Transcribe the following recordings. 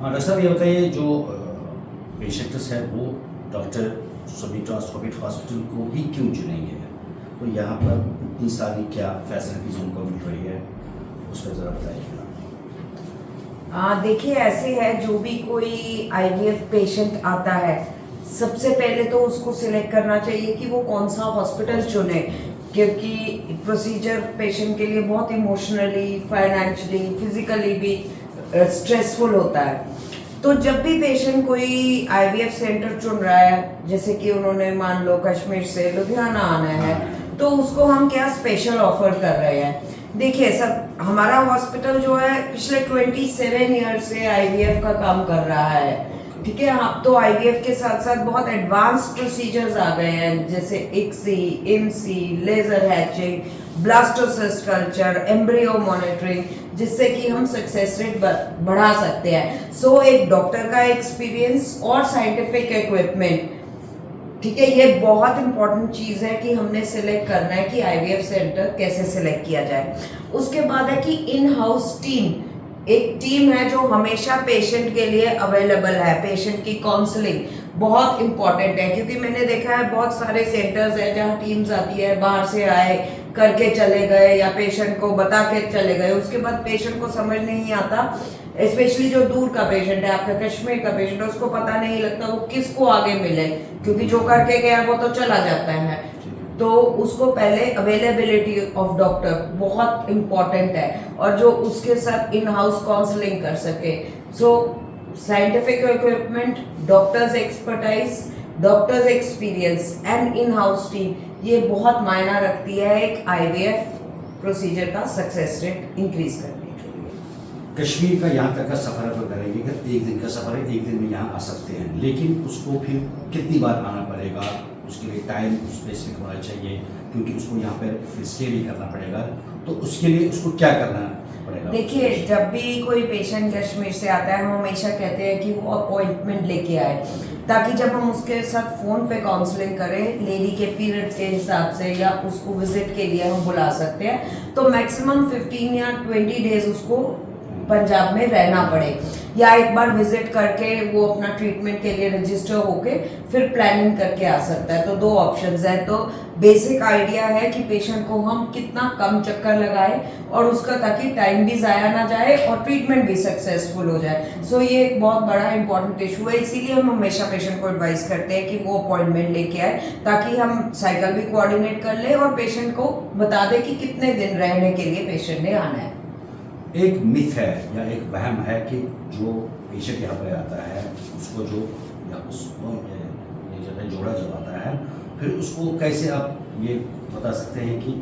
हाँ डॉक्टर साहब, ये बताइए जो पेशेंट्स है वो डॉक्टर सुमित ऑर्थोपेडिक हॉस्पिटल को ही क्यों चुनेंगे? तो यहाँ पर इतनी सारी क्या फैसिलिटीज़ उनको मिल रही है, उस पर ज़रा बताइएगा। देखिए, ऐसे है, जो भी कोई आईवीएफ पेशेंट आता है, सबसे पहले तो उसको सिलेक्ट करना चाहिए कि वो कौन सा हॉस्पिटल चुने, क्योंकि प्रोसीजर पेशेंट के लिए बहुत इमोशनली, फाइनेंशियली, फिजिकली भी स्ट्रेसफुल होता है। तो जब भी पेशेंट कोई आईवीएफ सेंटर चुन रहा है, जैसे कि उन्होंने मान लो कश्मीर से लुधियाना आना है, तो उसको हम क्या स्पेशल ऑफर कर रहे हैं। देखिए सब, हमारा हॉस्पिटल जो है पिछले 27 ईयर से आईवीएफ का काम कर रहा है, ठीक है। अब तो आईवीएफ के साथ साथ बहुत एडवांस प्रोसीजर्स आ गए हैं, जैसे ICSI, IMSI, laser hatching, blastocyst culture, embryo monitoring, जिससे कि हम सक्सेस रेट बढ़ा सकते हैं। सो एक डॉक्टर का एक्सपीरियंस और साइंटिफिक इक्विपमेंट, ठीक है, ये बहुत इंपॉर्टेंट चीज है कि हमने सिलेक्ट करना है कि आईवीएफ सेंटर कैसे सिलेक्ट किया जाए। उसके बाद है कि इन हाउस टीम, एक टीम है जो हमेशा पेशेंट के लिए अवेलेबल है। पेशेंट की काउंसलिंग बहुत इंपॉर्टेंट है, क्योंकि मैंने देखा है बहुत सारे सेंटर्स हैं जहाँ टीम्स आती है, बाहर से आए, करके चले गए या पेशेंट को बता के चले गए, उसके बाद पेशेंट को समझ नहीं आता। स्पेशली जो दूर का पेशेंट है, आपका कश्मीर का पेशेंट है, उसको पता नहीं लगता वो किसको आगे मिले, क्योंकि जो करके गया वो तो चला जाता है। तो उसको पहले अवेलेबिलिटी ऑफ डॉक्टर बहुत इंपॉर्टेंट है, और जो उसके साथ इन हाउस काउंसलिंग कर सके। सो scientific equipment, doctors expertise, doctors experience and in house team, ये बहुत मायना रखती है एक आईवीएफ प्रोसीजर का सक्सेस रेट इंक्रीज करने के लिए। कश्मीर का यहाँ तक का सफ़र अगर करेंगे, अगर एक दिन का सफ़र है, एक दिन में यहाँ आ सकते हैं, लेकिन उसको फिर कितनी बार आना पड़ेगा, उसके लिए टाइम स्पेसिफिक होना चाहिए, क्योंकि उसको यहाँ पर फिर स्टे भी करना पड़ेगा, तो उसके लिए उसको क्या करना पड़ेगा? देखिए, जब भी कोई पेशेंट कश्मीर से आता है, हम हमेशा कहते हैं कि वो अपॉइंटमेंट लेके आए, ताकि जब हम उसके साथ फोन पे काउंसलिंग करें, लेडी के पीरियड के हिसाब से, या उसको विजिट के लिए हम बुला सकते हैं, तो मैक्सिमम 15 या 20 डेज उसको पंजाब में रहना पड़े, या एक बार विजिट करके वो अपना ट्रीटमेंट के लिए रजिस्टर होके फिर प्लानिंग करके आ सकता है। तो दो ऑप्शंस हैं। तो बेसिक आइडिया है कि पेशेंट को हम कितना कम चक्कर लगाए, और उसका ताकि टाइम भी ज़ाया ना जाए और ट्रीटमेंट भी सक्सेसफुल हो जाए। सो ये एक बहुत बड़ा इंपॉर्टेंट इशू है, इसीलिए हम हमेशा पेशेंट को एडवाइस करते हैं कि वो अपॉइंटमेंट लेके आए, ताकि हम साइकिल भी कोऑर्डिनेट कर ले और पेशेंट को बता दें कि कितने दिन रहने के लिए पेशेंट ने आना है। एक मिथ है या एक वहम है कि जो पेशेंट यहाँ पर आता है, उसको जो या उसको ये जगह जोड़ा जब आता है, फिर उसको कैसे आप ये बता सकते हैं कि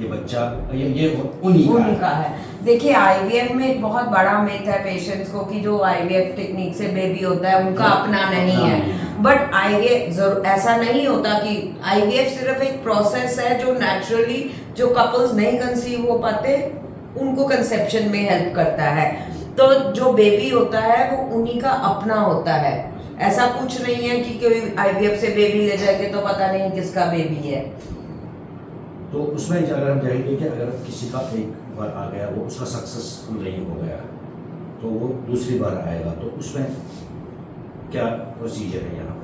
ये बच्चा ये उन्हीं का है? देखिए, आईवीएफ में एक बहुत बड़ा मिथ है पेशेंट्स को कि जो आईवीएफ टेक्निक से बेबी होता है उनका अपना नहीं है। बट आईवीएफ ऐसा नहीं होता कि आईवीएफ सिर्फ एक प्रोसेस है जो नेचुरली, जो कपल्स नहीं कंसीव हो पाते उनको कंसेप्शन में हेल्प करता है। तो जो बेबी होता है वो उन्हीं का अपना होता है। ऐसा कुछ नहीं है कि कोई आईवीएफ से बेबी ले जाएंगे तो पता नहीं किसका बेबी है। तो उसमें अगर हम जाएंगे कि अगर किसी का एक बार आ गया, वो उसका सक्सेसफुल नहीं हो गया, तो वो दूसरी बार आएगा, तो उसमें क्या प्रोसीजर है यहाँ पे?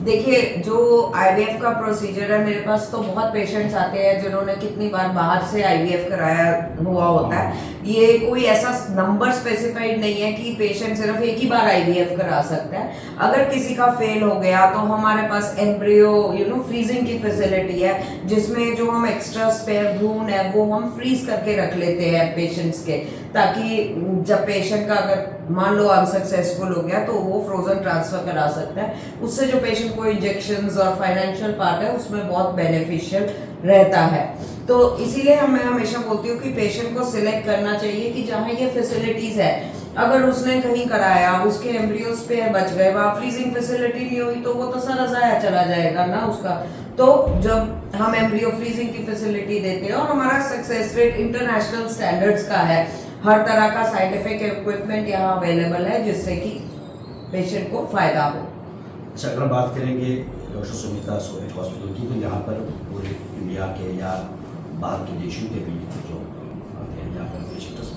देखिए, जो आईवीएफ का प्रोसीजर है, मेरे पास तो बहुत पेशेंट्स आते हैं जिन्होंने कितनी बार बाहर से आईवीएफ कराया हुआ होता है। ये कोई ऐसा नंबर स्पेसिफाइड नहीं है कि पेशेंट सिर्फ एक ही बार आईवीएफ करा सकता है। अगर किसी का फेल हो गया तो हमारे पास एम्ब्रियो फ्रीजिंग की फैसिलिटी है, जिसमें जो हम एक्स्ट्रा स्पेयर भ्रूण है वो हम फ्रीज करके रख लेते हैं पेशेंट्स के, ताकि जब पेशेंट का अगर मान लो अनसक्सेसफुल हो गया तो वो फ्रोजन ट्रांसफर करा सकता है। उससे जो पेशेंट को इंजेक्शंस और फाइनेंशियल पार्ट है उसमें बहुत बेनिफिशियल रहता है। तो इसीलिए मैं हमेशा बोलती हूँ कि पेशेंट को सिलेक्ट करना चाहिए कि जहाँ ये फैसिलिटीज है, अगर उसने कहीं कराया, उसके एम्ब्रियो स्पेयर बच गए, वहाँ फ्रीजिंग फैसिलिटी नहीं हुई, तो वो तो सारा जाया चला जाएगा ना उसका। तो जब हम एम्ब्रियो फ्रीजिंग की फैसिलिटी देते हैं, और हमारा सक्सेस रेट इंटरनेशनल स्टैंडर्ड्स का है, हर तरह का साइंटिफिक इक्विपमेंट यहाँ अवेलेबल है, जिससे कि पेशेंट को फायदा हो। अच्छा, अगर हम बात करेंगे डॉक्टर सुमित ऑर्थोपेडिक हॉस्पिटल की, तो यहाँ पर पूरे इंडिया के या बाहर के देशों के भी जो आते हैं यहाँ पर पेशेंट्स,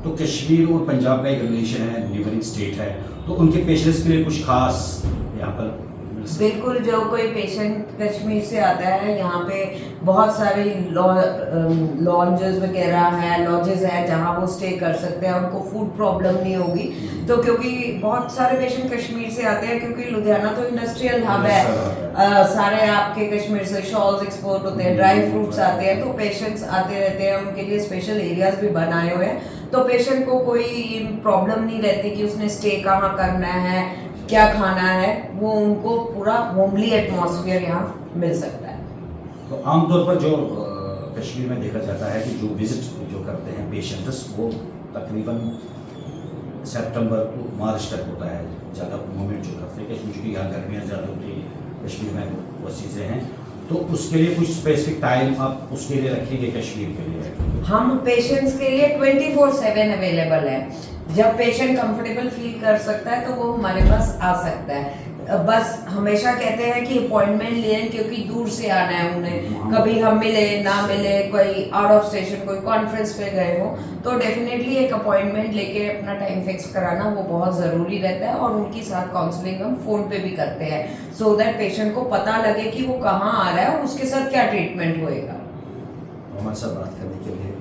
तो कश्मीर और पंजाब का एक रिलेशन है, नेबरिंग स्टेट है, तो उनके पेशेंट्स के लिए कुछ खास यहाँ पर मिल सकता है? बिल्कुल, जो कोई पेशेंट कश्मीर से आता है, यहाँ पे बहुत सारे लॉन्जेस वगैरह हैं, लॉजेस हैं जहाँ वो स्टे कर सकते हैं, उनको फूड प्रॉब्लम नहीं होगी। तो क्योंकि बहुत सारे पेशेंट कश्मीर से आते हैं, क्योंकि लुधियाना तो इंडस्ट्रियल हब है, सारे आपके कश्मीर से शॉल्स एक्सपोर्ट होते हैं, ड्राई फ्रूट्स आते हैं, तो पेशेंट्स आते रहते हैं, उनके लिए स्पेशल एरियाज भी बनाए हुए हैं, तो पेशेंट को कोई प्रॉब्लम नहीं रहती कि उसने स्टे कहाँ करना है, क्या खाना है, वो उनको पूरा होमली एटमॉस्फेयर यहाँ मिल सकता है। तो आमतौर पर जो कश्मीर में देखा जाता है कि जो विजिट जो करते हैं पेशेंट्स, वो तकरीबन सितंबर टू मार्च तक होता है ज़्यादा मूवमेंट जो करते हैं कश्मीर की, यहाँ गर्मियाँ ज़्यादा होती है कश्मीर में, वो चीज़ें हैं, तो उसके लिए कुछ स्पेसिफिक टाइम आप उसके लिए रखेंगे कश्मीर के लिए? हम पेशेंट्स के लिए 24/7 अवेलेबल है। जब पेशेंट कंफर्टेबल फील कर सकता है तो वो हमारे पास आ सकता है। बस हमेशा कहते हैं कि अपॉइंटमेंट लें, क्योंकि दूर से आना है उन्हें, कभी हम मिले ना मिले, कोई आउट ऑफ स्टेशन कोई कॉन्फ्रेंस पे गए हो, तो डेफिनेटली एक अपॉइंटमेंट लेके अपना टाइम फिक्स कराना वो बहुत ज़रूरी रहता है। और उनके साथ काउंसलिंग हम फ़ोन पे भी करते हैं, सो दैट पेशेंट को पता लगे कि वो कहाँ आ रहा है और उसके साथ क्या ट्रीटमेंट होएगा। हमारे साथ बात करने के लिए